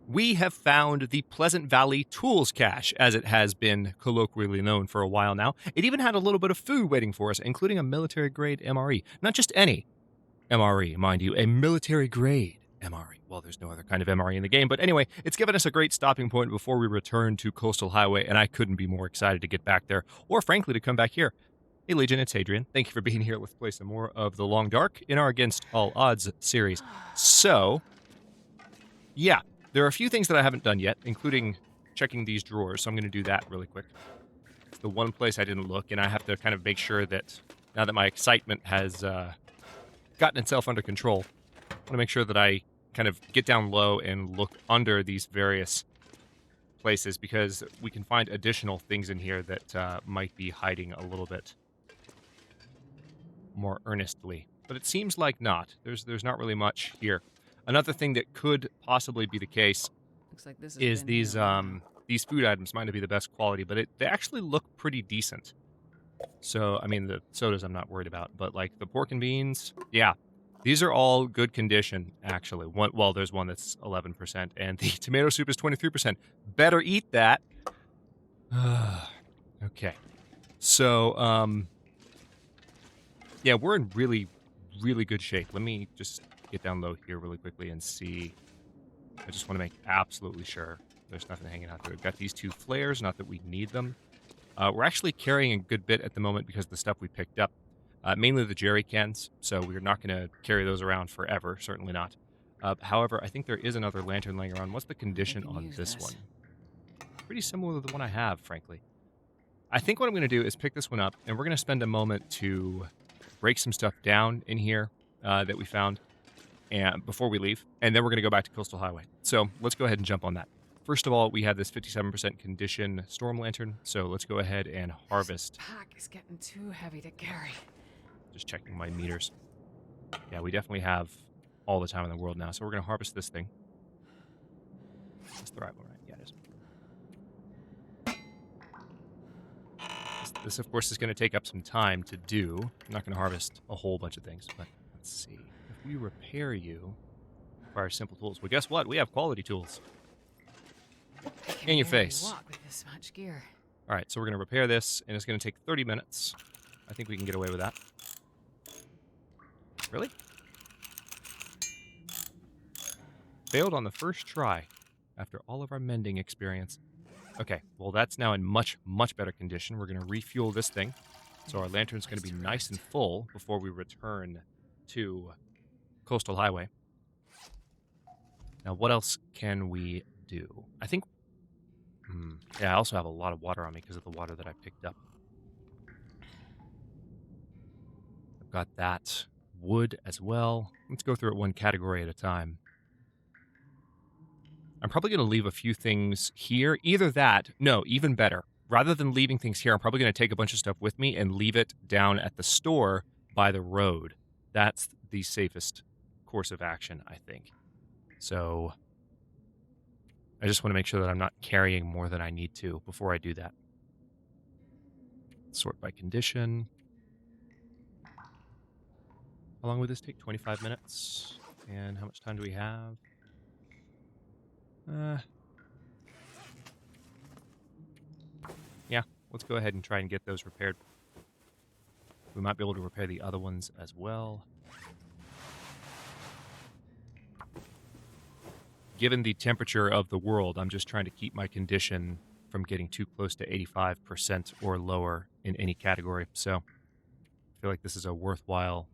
We have found the Pleasant Valley Tools Cache, as it has been colloquially known for a while now. It even had a little bit of food waiting for us, including a military-grade MRE. Not just any MRE, mind you, a military-grade MRE. Well, there's no other kind of MRE in the game, but anyway, it's given us a great stopping point before we return to Coastal Highway, and I couldn't be more excited to get back there, or frankly, to come back here. Hey Legion, it's Hadrian. Thank you for being here. Let's play some more of The Long Dark in our Against All Odds series. So, yeah, there are a few things that I haven't done yet, including checking these drawers, so I'm going to do that really quick. It's the one place I didn't look, and I have to kind of make sure that now that my excitement has gotten itself under control, I want to make sure that I kind of get down low and look under these various places, because we can find additional things in here that might be hiding a little bit more earnestly. But it seems like not. There's not really much here. Another thing that could possibly be the case Looks like this is these food items might not be the best quality, but they actually look pretty decent. So, I mean, the sodas I'm not worried about, but like the pork and beans, yeah, these are all good condition, actually. Well, there's one that's 11%, and the tomato soup is 23%. Better eat that. Okay. So, yeah, we're in really, really good shape. Let me just get down low here really quickly and see. I just want to make absolutely sure there's nothing hanging out there. We've got these 2 flares, not that we need them. We're actually carrying a good bit at the moment because of the stuff we picked up. Mainly the jerry cans, so we're not going to carry those around forever, certainly not. However, I think there is another lantern laying around. What's the condition on this one? Pretty similar to the one I have, frankly. I think what I'm going to do is pick this one up, and we're going to spend a moment to break some stuff down in here that we found and before we leave, and then we're going to go back to Coastal Highway. So let's go ahead and jump on that. First of all, we have this 57% condition storm lantern, so let's go ahead and harvest. This pack is getting too heavy to carry. Just checking my meters. Yeah, we definitely have all the time in the world now, so we're going to harvest this thing. That's the right one, right? Yeah, it is. This, of course, is going to take up some time to do. I'm not going to harvest a whole bunch of things, but let's see. If we repair you, require simple tools. Well, guess what? We have quality tools. In your face. Walk with this much gear. All right, so we're going to repair this, and it's going to take 30 minutes. I think we can get away with that. Really? Failed on the first try after all of our mending experience. Okay, well, that's now in much, much better condition. We're going to refuel this thing, so our lantern's going to be nice and full before we return to Coastal Highway. Now, what else can we do? I think... yeah, I also have a lot of water on me because of the water that I picked up. I've got that wood as well. Let's go through it one category at a time. I'm probably going to leave a few things here. Either that, no, even better. Rather than leaving things here, I'm probably going to take a bunch of stuff with me and leave it down at the store by the road. That's the safest course of action, I think. So I just want to make sure that I'm not carrying more than I need to before I do that. Sort by condition. How long would this take? 25 minutes. And how much time do we have? Yeah, let's go ahead and try and get those repaired. We might be able to repair the other ones as well. Given the temperature of the world, I'm just trying to keep my condition from getting too close to 85% or lower in any category. So I feel like this is a worthwhile...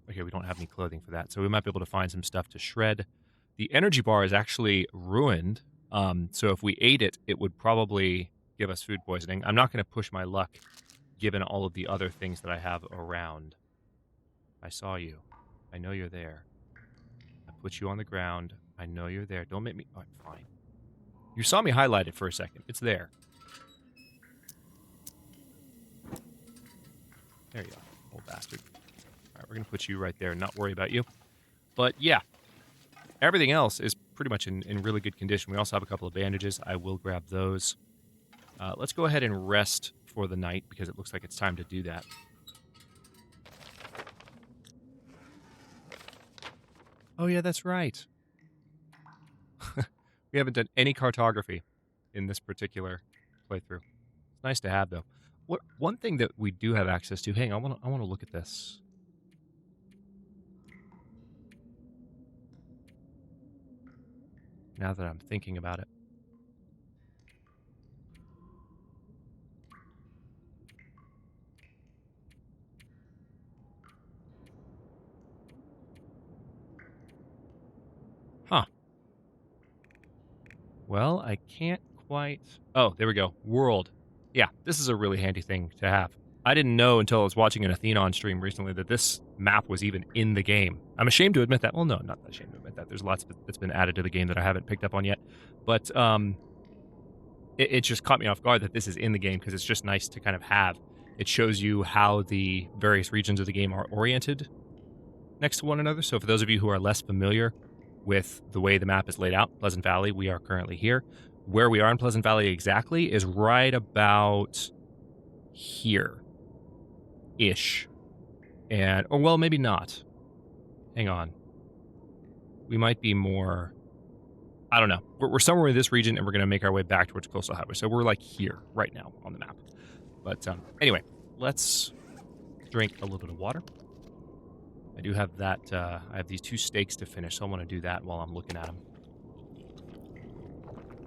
Okay, we don't have any clothing for that, so we might be able to find some stuff to shred. The energy bar is actually ruined, so if we ate it, it would probably give us food poisoning. I'm not going to push my luck, given all of the other things that I have around. I saw you. I know you're there. I put you on the ground. I know you're there. Don't make me... Oh, fine. You saw me highlighted for a second. It's there. There you are, old bastard. All right, we're going to put you right there and not worry about you. But, yeah. Everything else is pretty much in really good condition. We also have a couple of bandages. I will grab those. Let's go ahead and rest for the night because it looks like it's time to do that. Oh, yeah, that's right. We haven't done any cartography in this particular playthrough. It's nice to have, though. One thing that we do have access to... Hang on, I want to look at this. Now that I'm thinking about it. Huh. Well, I can't quite... Oh, there we go. World. Yeah, this is a really handy thing to have. I didn't know until I was watching an Athenon stream recently that this map was even in the game. I'm ashamed to admit that. Well, no, not ashamed to admit that. There's lots of it that's been added to the game that I haven't picked up on yet. But it just caught me off guard that this is in the game because it's just nice to kind of have. It shows you how the various regions of the game are oriented next to one another. So for those of you who are less familiar with the way the map is laid out, Pleasant Valley, we are currently here. Where we are in Pleasant Valley exactly is right about here-ish. And, or well, maybe not. Hang on. We might be more... I don't know. We're somewhere in this region, and we're going to make our way back towards Coastal Highway. So we're like here right now on the map. But anyway, let's drink a little bit of water. I do have that. I have these 2 steaks to finish, so I want to do that while I'm looking at them.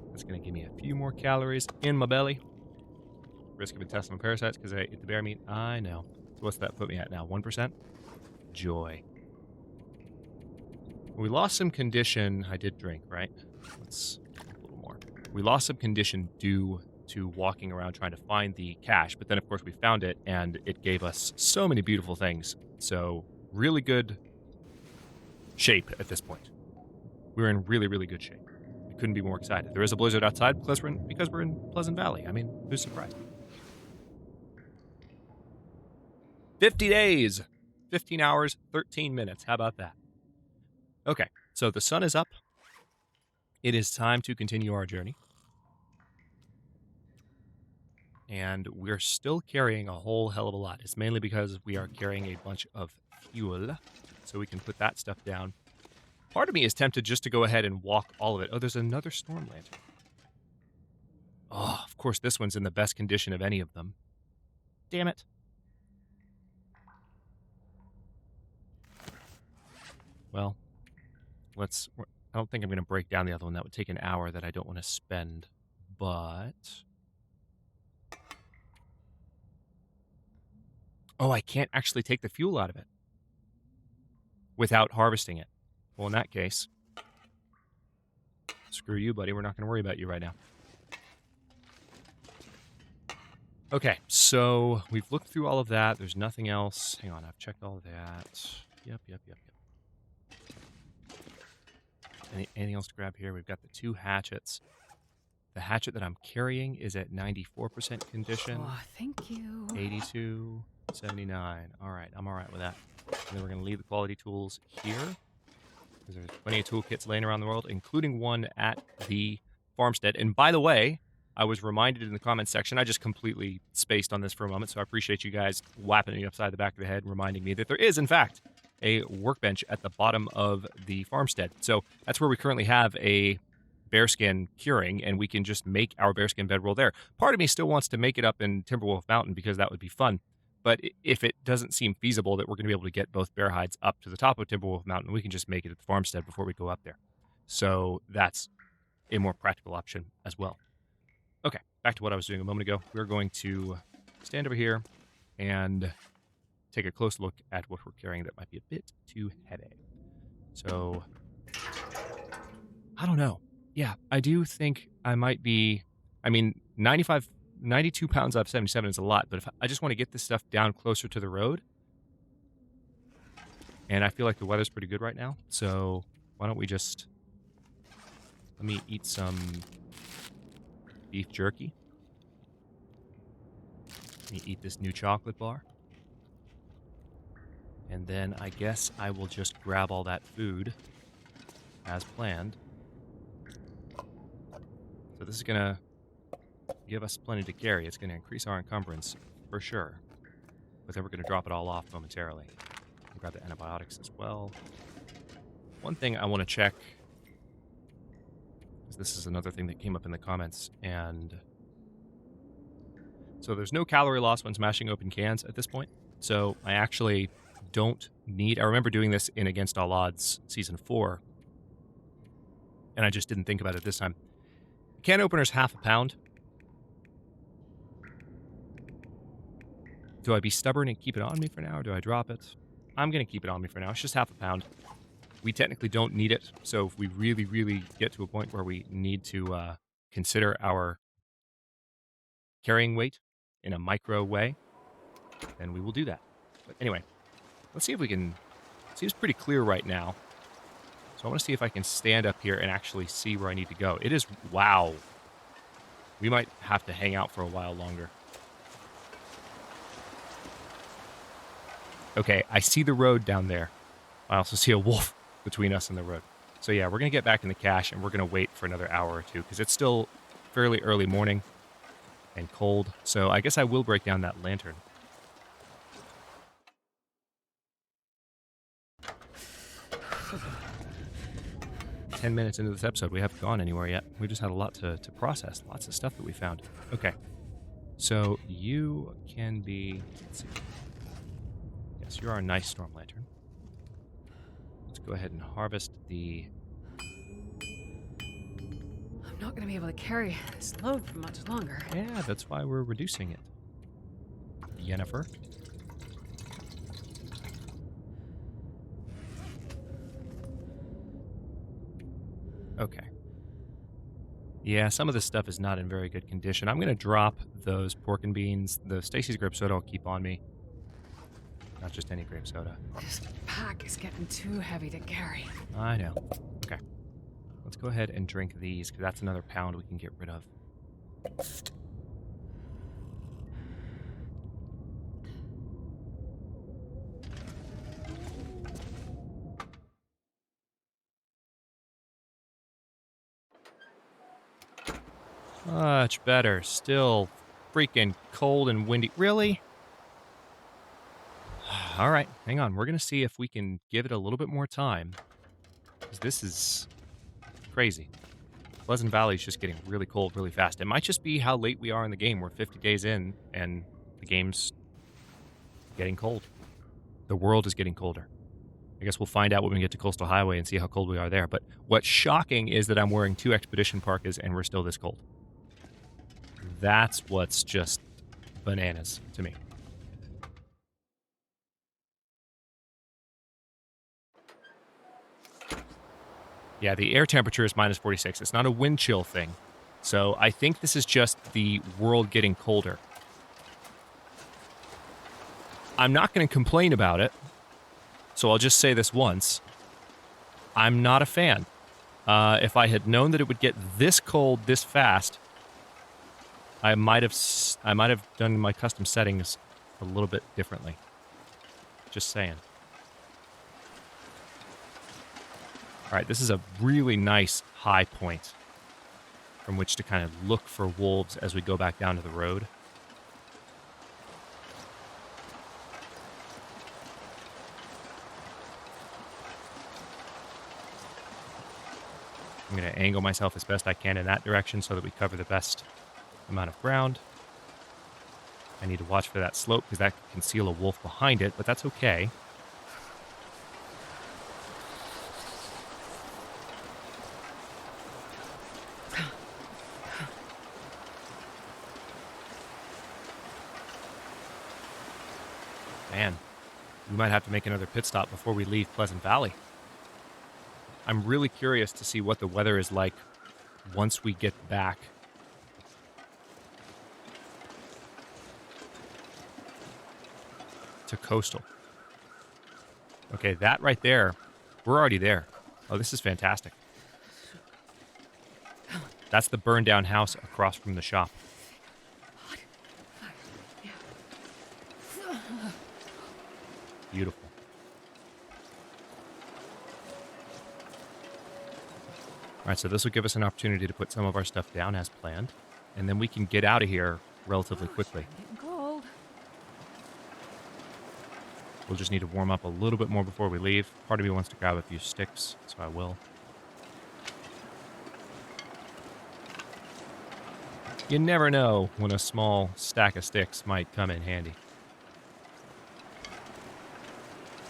That's going to give me a few more calories in my belly. Risk of intestinal parasites because I ate the bear meat. I know. So what's that put me at now? 1%? Joy. We lost some condition. I did drink, right? Let's a little more. We lost some condition due to walking around trying to find the cache, but then of course we found it and it gave us so many beautiful things. So really good shape at this point. We're in really, really good shape. We couldn't be more excited. There is a blizzard outside because we're in Pleasant Valley. I mean, who's surprised? 50 days, 15 hours, 13 minutes. How about that? Okay, so the sun is up. It is time to continue our journey. And we're still carrying a whole hell of a lot. It's mainly because we are carrying a bunch of fuel, so we can put that stuff down. Part of me is tempted just to go ahead and walk all of it. Oh, there's another storm lantern. Oh, of course, this one's in the best condition of any of them. Damn it. Well, I don't think I'm going to break down the other one. That would take an hour that I don't want to spend. But... Oh, I can't actually take the fuel out of it without harvesting it. Well, in that case, screw you, buddy. We're not going to worry about you right now. Okay, so we've looked through all of that. There's nothing else. Hang on, I've checked all of that. Yep. Anything else to grab here? We've got the 2 hatchets. The hatchet that I'm carrying is at 94% condition. Oh, thank you. 82, 79. All right, I'm all right with that. And then we're going to leave the quality tools here, because there's plenty of toolkits laying around the world, including one at the farmstead. And by the way, I was reminded in the comments section, I just completely spaced on this for a moment, so I appreciate you guys whapping me upside the back of the head and reminding me that there is, in fact, a workbench at the bottom of the farmstead. So that's where we currently have a bearskin curing, and we can just make our bearskin bedroll there. Part of me still wants to make it up in Timberwolf Mountain because that would be fun. But if it doesn't seem feasible that we're going to be able to get both bear hides up to the top of Timberwolf Mountain, we can just make it at the farmstead before we go up there. So that's a more practical option as well. Okay, back to what I was doing a moment ago. We're going to stand over here and take a close look at what we're carrying that might be a bit too heavy. So, I don't know. Yeah, I do think I might be, 92 pounds out of 77 is a lot, but if I just want to get this stuff down closer to the road, and I feel like the weather's pretty good right now, so why don't we just, let me eat some beef jerky. Let me eat this new chocolate bar. And then I guess I will just grab all that food as planned. So this is going to give us plenty to carry. It's going to increase our encumbrance for sure. But then we're going to drop it all off momentarily. I'll grab the antibiotics as well. One thing I want to check 'cause this is another thing that came up in the comments. And so there's no calorie loss when smashing open cans at this point. So I actually don't need... I remember doing this in Against All Odds Season 4, and I just didn't think about it this time. Can opener's half a pound. Do I be stubborn and keep it on me for now, or do I drop it? I'm going to keep it on me for now. It's just half a pound. We technically don't need it, so if we really, really get to a point where we need to consider our carrying weight in a micro way, then we will do that. But anyway, let's see if we can... It seems pretty clear right now. So I want to see if I can stand up here and actually see where I need to go. It is... Wow. We might have to hang out for a while longer. Okay, I see the road down there. I also see a wolf between us and the road. So yeah, we're going to get back in the cache, and we're going to wait for another hour or two, because it's still fairly early morning and cold. So I guess I will break down that lantern. "10 minutes into this episode, we haven't gone anywhere yet. We just had a lot to process, lots of stuff that we found." Okay, so you can be... Let's see. Yes, you're our nice storm lantern. Let's go ahead and harvest the... I'm not gonna be able to carry this load for much longer. Yeah, that's why we're reducing it. Yennefer. Okay. Yeah, some of this stuff is not in very good condition. I'm going to drop those pork and beans. The Stacy's grape soda I'll keep on me. Not just any grape soda. This pack is getting too heavy to carry. I know. Okay. Let's go ahead and drink these, because that's another pound we can get rid of. Much better. Still freaking cold and windy. Really? All right, hang on. We're going to see if we can give it a little bit more time, because this is crazy. Pleasant Valley is just getting really cold really fast. It might just be how late we are in the game. We're 50 days in, and the game's getting cold. The world is getting colder. I guess we'll find out when we get to Coastal Highway and see how cold we are there. But what's shocking is that I'm wearing 2 Expedition parkas, and we're still this cold. That's what's just bananas to me. Yeah, the air temperature is minus 46. It's not a wind chill thing. So I think this is just the world getting colder. I'm not going to complain about it. So I'll just say this once. I'm not a fan. If I had known that it would get this cold this fast, I might have done my custom settings a little bit differently. Just saying. All right, this is a really nice high point from which to kind of look for wolves as we go back down to the road. I'm going to angle myself as best I can in that direction so that we cover the best amount of ground. I need to watch for that slope because that could conceal a wolf behind it, but that's okay. Man, we might have to make another pit stop before we leave Pleasant Valley. I'm really curious to see what the weather is like once we get back to Coastal. Okay, that right there, we're already there. Oh, this is fantastic. That's the burned down house across from the shop. Beautiful. All right, so this will give us an opportunity to put some of our stuff down as planned, and then we can get out of here relatively quickly. Getting cold. We'll just need to warm up a little bit more before we leave. Part of me wants to grab a few sticks, so I will. You never know when a small stack of sticks might come in handy.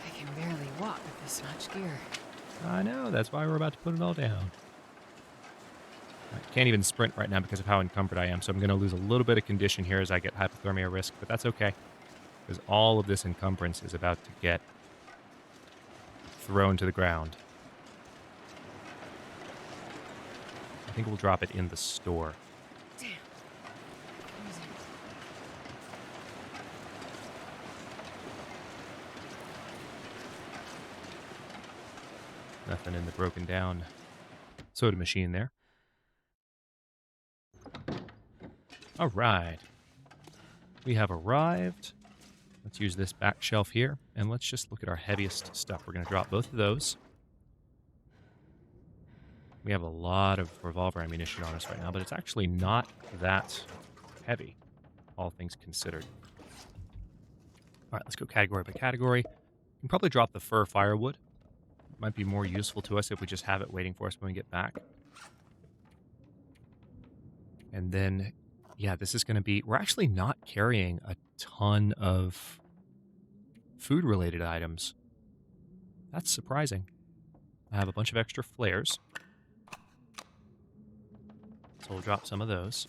I can barely walk with this much gear. I know, that's why we're about to put it all down. I can't even sprint right now because of how encumbered I am, so I'm going to lose a little bit of condition here as I get hypothermia risk, but that's okay, because all of this encumbrance is about to get thrown to the ground. I think we'll drop it in the store. Damn. Where's it? Nothing in the broken down soda machine there. All right. We have arrived. Let's use this back shelf here, and let's just look at our heaviest stuff. We're going to drop both of those. We have a lot of revolver ammunition on us right now, but it's actually not that heavy, all things considered. All right, let's go category by category. We can probably drop the fir firewood. It might be more useful to us if we just have it waiting for us when we get back. And then, yeah, this is going to be... We're actually not carrying a ton of food-related items. That's surprising. I have a bunch of extra flares. So we'll drop some of those.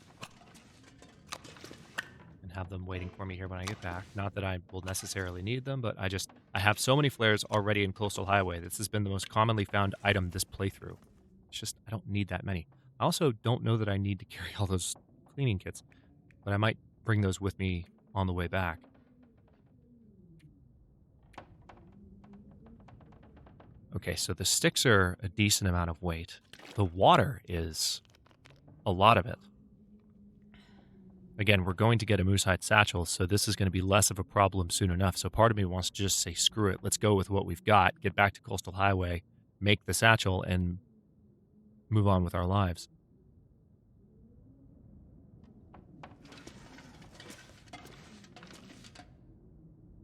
And have them waiting for me here when I get back. Not that I will necessarily need them, but I have so many flares already in Coastal Highway. This has been the most commonly found item this playthrough. It's just, I don't need that many. I also don't know that I need to carry all those cleaning kits, but I might bring those with me on the way back. Okay, so the sticks are a decent amount of weight. The water is a lot of it. Again, we're going to get a moose hide satchel, so this is going to be less of a problem soon enough. So part of me wants to just say, screw it, let's go with what we've got, get back to Coastal Highway, make the satchel, and move on with our lives.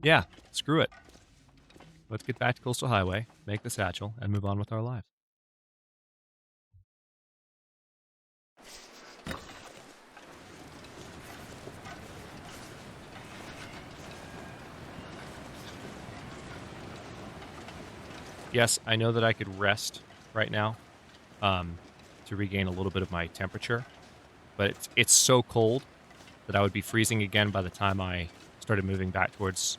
Yeah, screw it. Let's get back to Coastal Highway, make the satchel, and move on with our lives. Yes, I know that I could rest right now to regain a little bit of my temperature, but it's so cold that I would be freezing again by the time I started moving back towards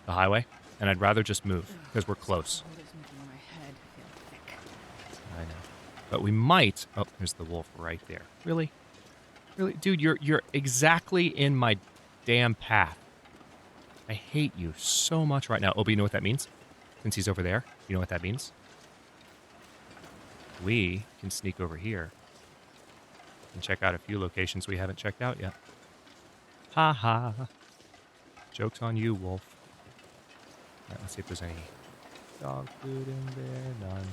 the highway, and I'd rather just move because we're close. Cold is making my head feel thick. I know. But we might... Oh, there's the wolf right there. Really? Really? Dude, you're exactly in my damn path. I hate you so much right now. Oh, but you know what that means? Since he's over there, you know what that means? We can sneak over here and check out a few locations we haven't checked out yet. Ha ha. Joke's on you, wolf. All right, let's see if there's any dog food in there. None.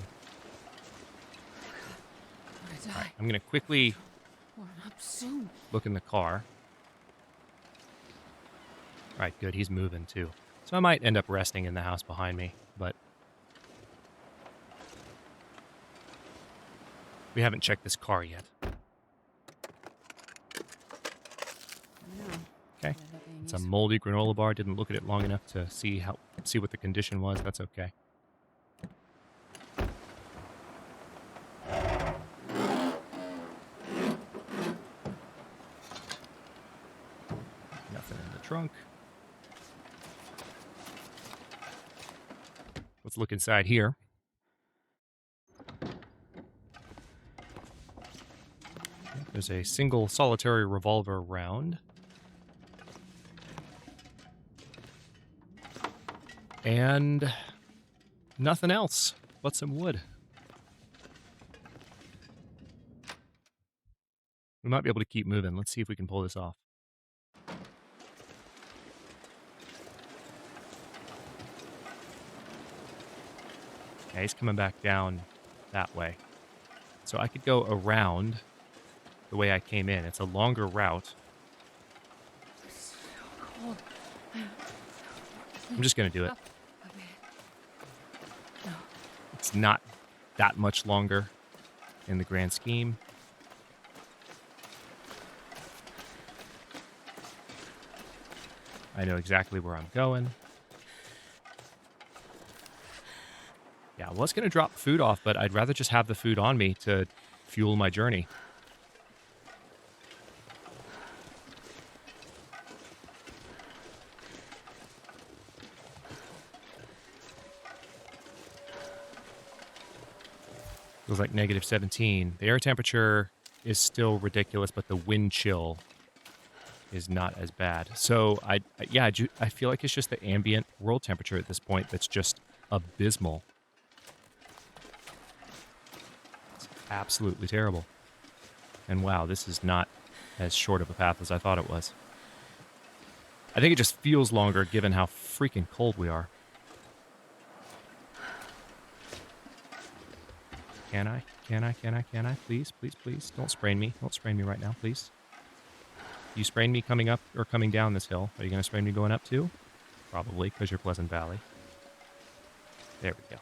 I'm gonna die. All right, I'm going to quickly Warm up soon. look in the car. All right, good. He's moving, too. So I might end up resting in the house behind me, but we haven't checked this car yet. Okay. It's a moldy granola bar. Didn't look at it long enough to see what the condition was. That's okay. Nothing in the trunk. Let's look inside here. There's a single solitary revolver round. And nothing else but some wood. We might be able to keep moving. Let's see if we can pull this off. Yeah, he's coming back down that way. So I could go around the way I came in. It's a longer route. It's so cold. I'm just going to do it. Okay. No. It's not that much longer in the grand scheme. I know exactly where I'm going. Yeah, I was going to drop food off, but I'd rather just have the food on me to fuel my journey. Feels like -17. The air temperature is still ridiculous, but the wind chill is not as bad. So, I feel like it's just the ambient world temperature at this point that's just abysmal. It's absolutely terrible. And wow, this is not as short of a path as I thought it was. I think it just feels longer given how freaking cold we are. Can I? Please, please, please. Don't sprain me. Don't sprain me right now, please. You sprain me coming up or coming down this hill. Are you going to sprain me going up too? Probably, because you're Pleasant Valley. There we go.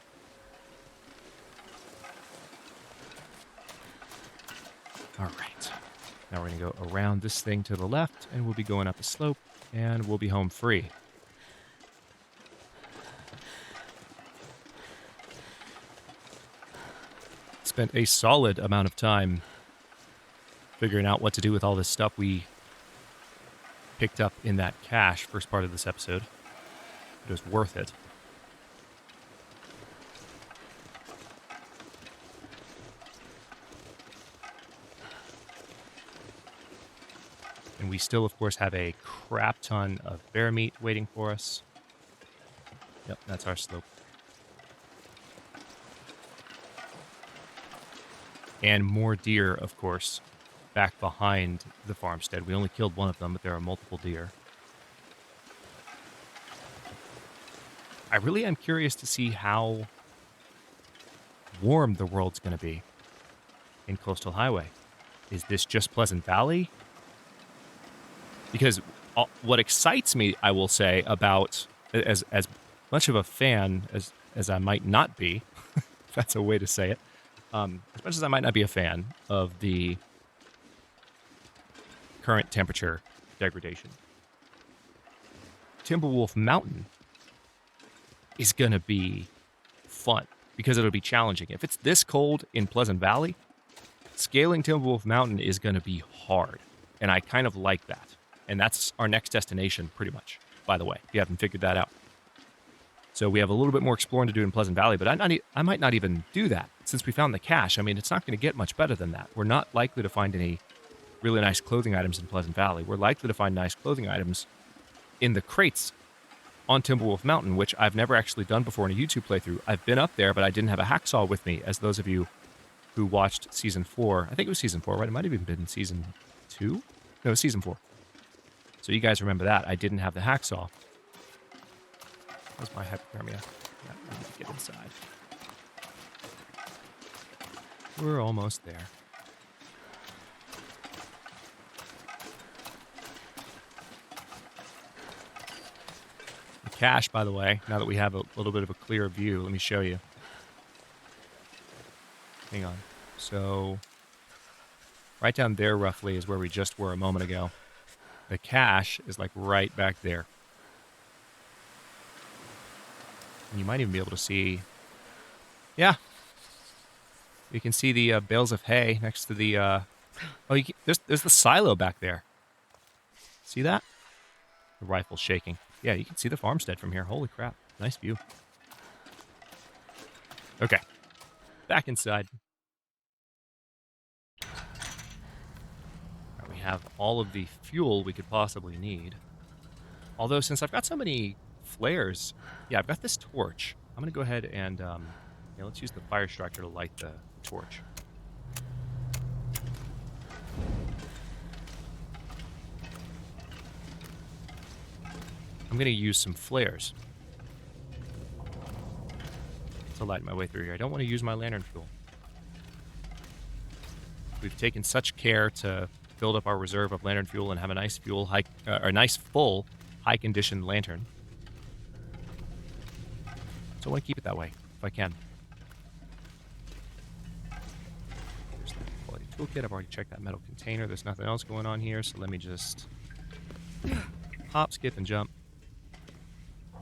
All right. Now we're going to go around this thing to the left, and we'll be going up a slope, and we'll be home free. Spent a solid amount of time figuring out what to do with all this stuff we picked up in that cache first part of this episode. It was worth it. And we still, of course, have a crap ton of bear meat waiting for us. Yep, that's our slope. And more deer, of course, back behind the farmstead. We only killed one of them, but there are multiple deer. I really am curious to see how warm the world's going to be in Coastal Highway. Is this just Pleasant Valley? Because what excites me, I will say, about as much of a fan as I might not be, if that's a way to say it, as much as I might not be a fan of the current temperature degradation, Timberwolf Mountain is going to be fun because it'll be challenging. If it's this cold in Pleasant Valley, scaling Timberwolf Mountain is going to be hard, and I kind of like that. And that's our next destination, pretty much, by the way, if you haven't figured that out. So we have a little bit more exploring to do in Pleasant Valley, but I might not even do that since we found the cache. I mean, it's not going to get much better than that. We're not likely to find any really nice clothing items in Pleasant Valley. We're likely to find nice clothing items in the crates on Timberwolf Mountain, which I've never actually done before in a YouTube playthrough. I've been up there, but I didn't have a hacksaw with me, as those of you who watched Season 4, I think it was Season 4, right? It might have even been Season 2? No, it was Season 4. So you guys remember that. I didn't have the hacksaw. How's my hypothermia? Yeah, I need to get inside. We're almost there. The cache, by the way, now that we have a little bit of a clearer view, let me show you. Hang on. So, right down there roughly is where we just were a moment ago. The cache is like right back there. And you might even be able to see, yeah, you can see the bales of hay next to the, there's the silo back there. See that? The rifle's shaking. Yeah, you can see the farmstead from here. Holy crap. Nice view. Okay. Back inside. Right, we have all of the fuel we could possibly need. Although, since I've got so many flares, yeah, I've got this torch. I'm going to go ahead and, let's use the fire extractor to light the torch. I'm going to use some flares to light my way through here. I don't want to use my lantern fuel. We've taken such care to build up our reserve of lantern fuel and have a nice full high-condition lantern. So I want to keep it that way, if I can. There's the quality toolkit. I've already checked that metal container. There's nothing else going on here, so let me just hop, skip, and jump.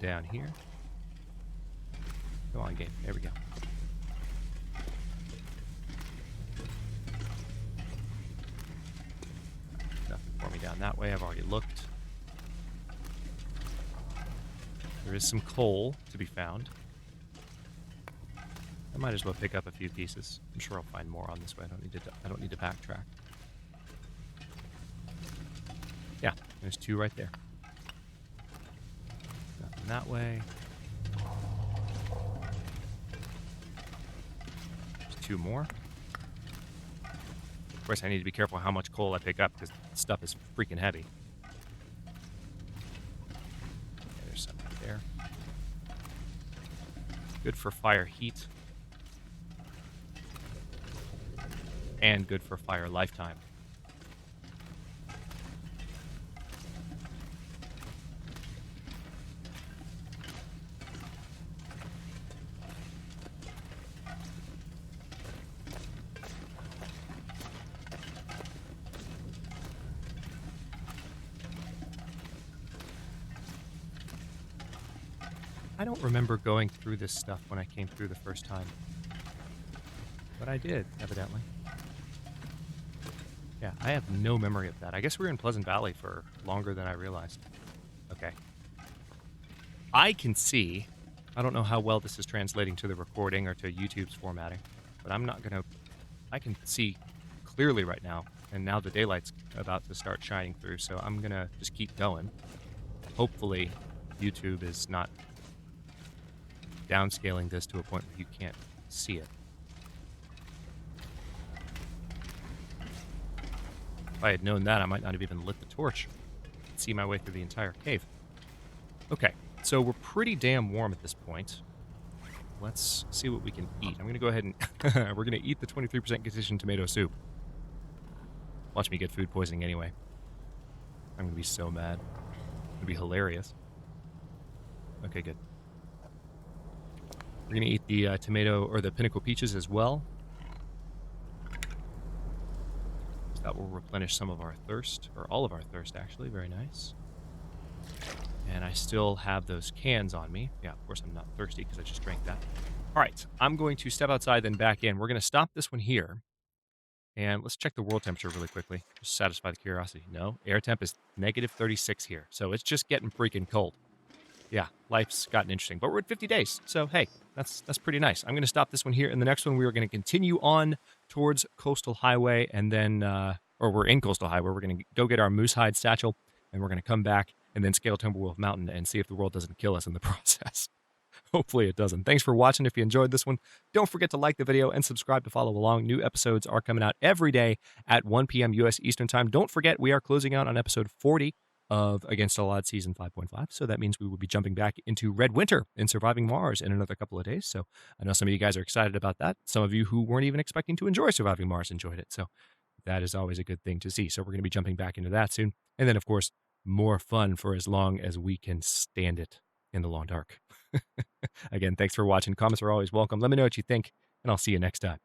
down here. Come on, game. There we go. Nothing for me down that way. I've already looked. There is some coal to be found. I might as well pick up a few pieces. I'm sure I'll find more on this way. I don't need to backtrack. Yeah, there's 2 right there. Nothing that way. There's 2 more. Of course, I need to be careful how much coal I pick up because stuff is freaking heavy. Okay, there's some right there. Good for fire heat. And good for fire lifetime. I don't remember going through this stuff when I came through the first time. But I did, evidently. Yeah, I have no memory of that. I guess we were in Pleasant Valley for longer than I realized. Okay. I can see, I don't know how well this is translating to the recording or to YouTube's formatting, but I'm not going to, I can see clearly right now, and now the daylight's about to start shining through, so I'm going to just keep going. Hopefully, YouTube is not downscaling this to a point where you can't see it. If I had known that, I might not have even lit the torch. See my way through the entire cave. Okay, so we're pretty damn warm at this point. Let's see what we can eat. I'm going to go ahead and we're going to eat the 23% conditioned tomato soup. Watch me get food poisoning anyway. I'm going to be so mad. It's going to be hilarious. Okay, good. We're going to eat the tomato or the pinnacle peaches as well. That will replenish some of our thirst, or all of our thirst, actually. Very nice. And I still have those cans on me. Yeah, of course I'm not thirsty because I just drank that. All right, I'm going to step outside, then back in. We're going to stop this one here. And let's check the world temperature really quickly. Just satisfy the curiosity. No, air temp is -36 here. So it's just getting freaking cold. Yeah, life's gotten interesting. But we're at 50 days. So, hey, that's pretty nice. I'm going to stop this one here. In the next one, we are going to continue on towards Coastal Highway. And then, or we're in Coastal Highway. We're going to go get our moose hide satchel. And we're going to come back and then scale Timberwolf Mountain and see if the world doesn't kill us in the process. Hopefully it doesn't. Thanks for watching. If you enjoyed this one, don't forget to like the video and subscribe to follow along. New episodes are coming out every day at 1 p.m. U.S. Eastern Time. Don't forget, we are closing out on episode 40 of Against All Odds Season 5.5. So that means we will be jumping back into Red Winter and Surviving Mars in another couple of days. So I know some of you guys are excited about that. Some of you who weren't even expecting to enjoy Surviving Mars enjoyed it. So that is always a good thing to see. So we're going to be jumping back into that soon. And then, of course, more fun for as long as we can stand it in the long dark. Again, thanks for watching. Comments are always welcome. Let me know what you think, and I'll see you next time.